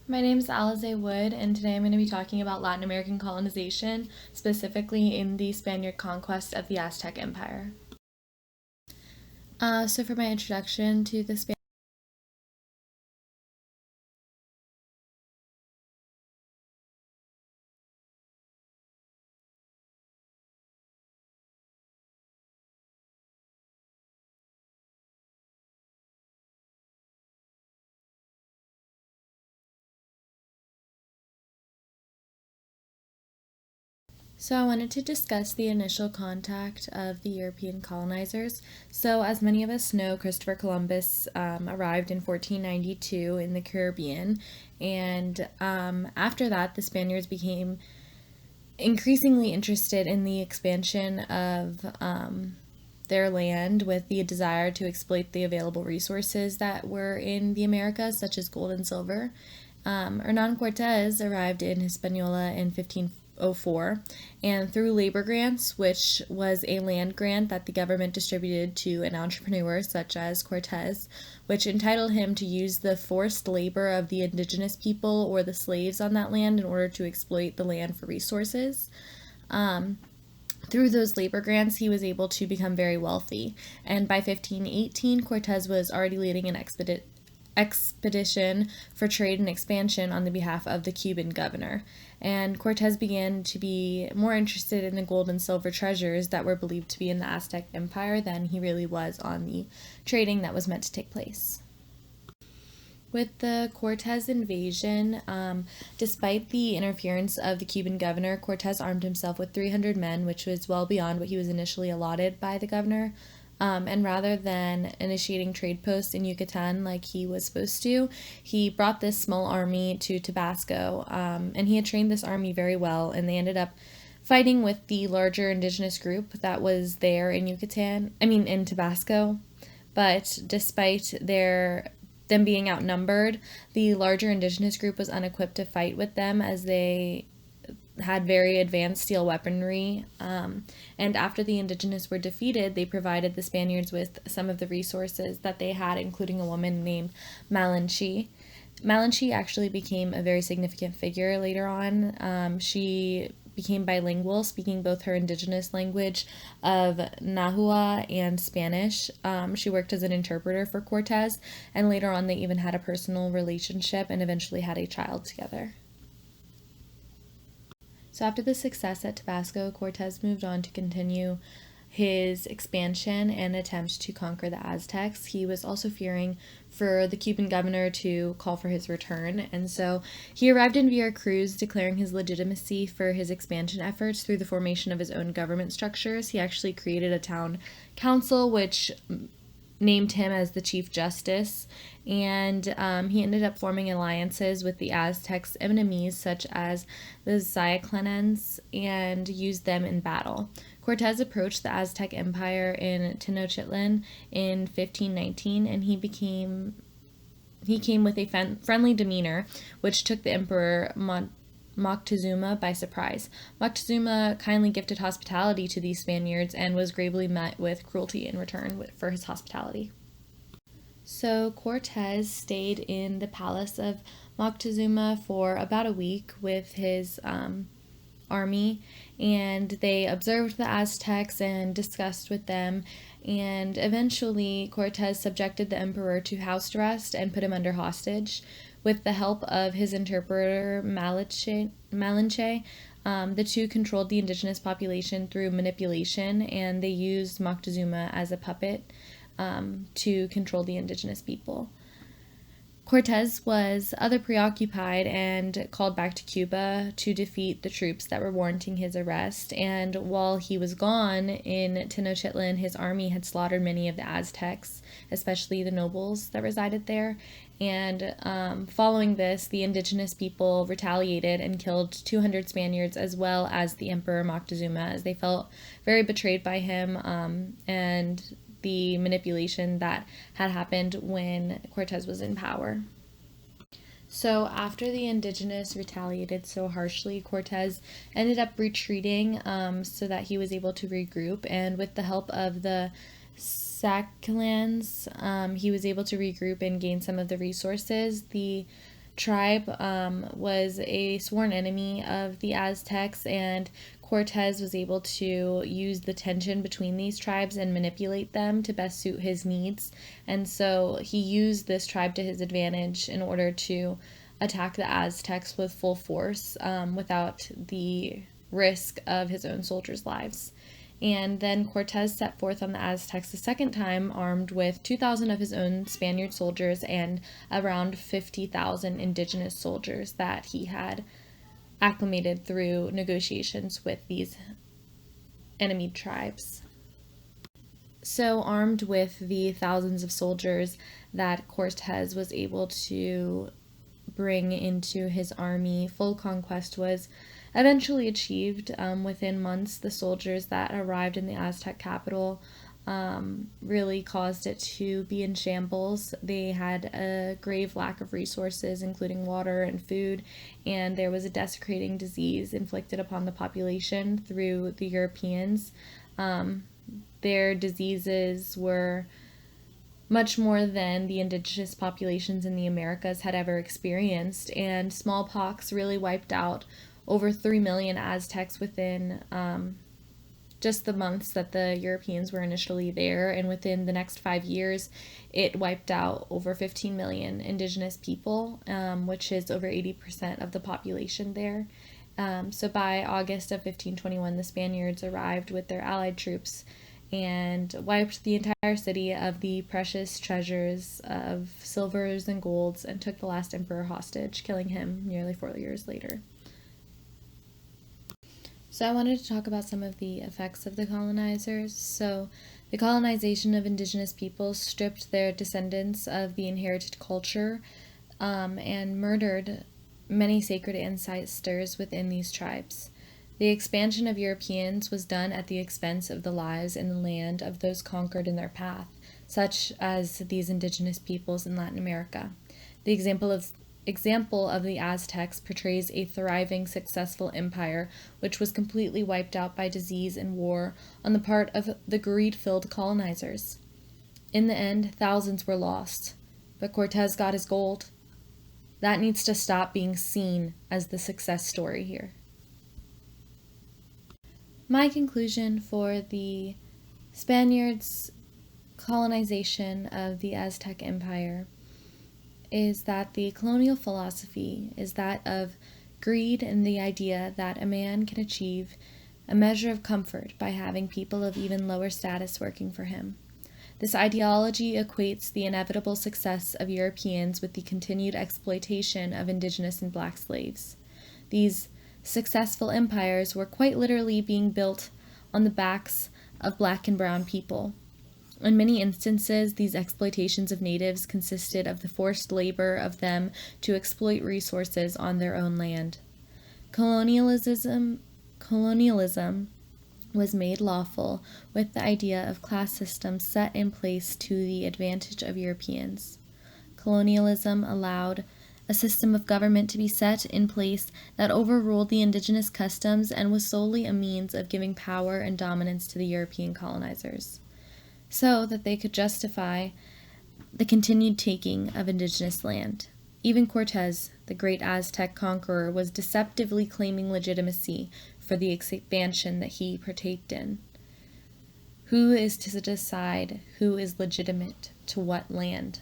My name is Alize Wood, and today I'm going to be talking about Latin American colonization, specifically in the Spaniard conquest of the Aztec Empire. So, for my introduction to the Spanish. So, I wanted to discuss the initial contact of the European colonizers. So, as many of us know, Christopher Columbus arrived in 1492 in the Caribbean, and after that, the Spaniards became increasingly interested in the expansion of their land with the desire to exploit the available resources that were in the Americas, such as gold and silver. Hernan Cortez arrived in Hispaniola in 1504, and through labor grants, which was a land grant that the government distributed to an entrepreneur such as Cortez, which entitled him to use the forced labor of the indigenous people or the slaves on that land in order to exploit the land for resources. Through those labor grants, he was able to become very wealthy. And by 1518, Cortez was already leading an expedition for trade and expansion on the behalf of the Cuban governor. And Cortez began to be more interested in the gold and silver treasures that were believed to be in the Aztec Empire than he really was on the trading that was meant to take place. With the Cortez invasion, despite the interference of the Cuban governor, Cortez armed himself with 300 men, which was well beyond what he was initially allotted by the governor. And rather than initiating trade posts in Yucatan like he was supposed to, he brought this small army to Tabasco. And he had trained this army very well, and they ended up fighting with the larger indigenous group that was there in in Tabasco. But despite them being outnumbered, the larger indigenous group was unequipped to fight with them as they had very advanced steel weaponry. And after the indigenous were defeated, they provided the Spaniards with some of the resources that they had, including a woman named Malinche. Malinche actually became a very significant figure later on. She became bilingual, speaking both her indigenous language of Nahua and Spanish. She worked as an interpreter for Cortez, and later on, they even had a personal relationship and eventually had a child together. So, after the success at Tabasco, Cortez moved on to continue his expansion and attempt to conquer the Aztecs. He was also fearing for the Cuban governor to call for his return, and so he arrived in Veracruz declaring his legitimacy for his expansion efforts through the formation of his own government structures. He actually created a town council, which named him as the Chief Justice, and he ended up forming alliances with the Aztecs' enemies, such as the Zyaclanans, and used them in battle. Cortez approached the Aztec Empire in Tenochtitlan in 1519, and he came with a friendly demeanor, which took the Emperor Moctezuma by surprise. Moctezuma kindly gifted hospitality to these Spaniards and was gravely met with cruelty in return for his hospitality. So Cortez stayed in the palace of Moctezuma for about a week with his army, and they observed the Aztecs and discussed with them. And eventually, Cortez subjected the emperor to house arrest and put him under hostage. With the help of his interpreter Malinche, the two controlled the indigenous population through manipulation, and they used Moctezuma as a puppet to control the indigenous people. Cortez was other preoccupied and called back to Cuba to defeat the troops that were warranting his arrest. And while he was gone in Tenochtitlan, his army had slaughtered many of the Aztecs, especially the nobles that resided there. And following this, the indigenous people retaliated and killed 200 Spaniards as well as the Emperor Moctezuma, as they felt very betrayed by him and the manipulation that had happened when Cortez was in power. So, after the indigenous retaliated so harshly, Cortez ended up retreating so that he was able to regroup. And with the help of the Zyaclans, he was able to regroup and gain some of the resources. The tribe was a sworn enemy of the Aztecs, and Cortez was able to use the tension between these tribes and manipulate them to best suit his needs. And so he used this tribe to his advantage in order to attack the Aztecs with full force without the risk of his own soldiers' lives. And then Cortez set forth on the Aztecs a second time, armed with 2,000 of his own Spaniard soldiers and around 50,000 indigenous soldiers that he had acclimated through negotiations with these enemy tribes. So, armed with the thousands of soldiers that Cortez was able to bring into his army, full conquest was eventually achieved. Within months, the soldiers that arrived in the Aztec capital really caused it to be in shambles. They had a grave lack of resources, including water and food, and there was a desecrating disease inflicted upon the population through the Europeans. Their diseases were much more than the indigenous populations in the Americas had ever experienced, and smallpox really wiped out over 3 million Aztecs within just the months that the Europeans were initially there, and within the next 5 years, it wiped out over 15 million indigenous people, which is over 80% of the population there. So by August of 1521, the Spaniards arrived with their allied troops and wiped the entire city of the precious treasures of silvers and golds and took the last emperor hostage, killing him nearly 4 years later. So I wanted to talk about some of the effects of the colonizers. So the colonization of indigenous peoples stripped their descendants of the inherited culture and murdered many sacred ancestors within these tribes. The expansion of Europeans was done at the expense of the lives and the land of those conquered in their path, such as these indigenous peoples in Latin America. The example of the Aztecs portrays a thriving, successful empire which was completely wiped out by disease and war on the part of the greed-filled colonizers. In the end, thousands were lost, but Cortez got his gold. That needs to stop being seen as the success story here. My conclusion for the Spaniards' colonization of the Aztec Empire is that the colonial philosophy is that of greed and the idea that a man can achieve a measure of comfort by having people of even lower status working for him. This ideology equates the inevitable success of Europeans with the continued exploitation of indigenous and black slaves. These successful empires were quite literally being built on the backs of black and brown people. In many instances, these exploitations of natives consisted of the forced labor of them to exploit resources on their own land. Colonialism was made lawful with the idea of class systems set in place to the advantage of Europeans. Colonialism allowed a system of government to be set in place that overruled the indigenous customs and was solely a means of giving power and dominance to the European colonizers, so that they could justify the continued taking of indigenous land. Even Cortez, the great Aztec conqueror, was deceptively claiming legitimacy for the expansion that he partaked in. Who is to decide who is legitimate to what land?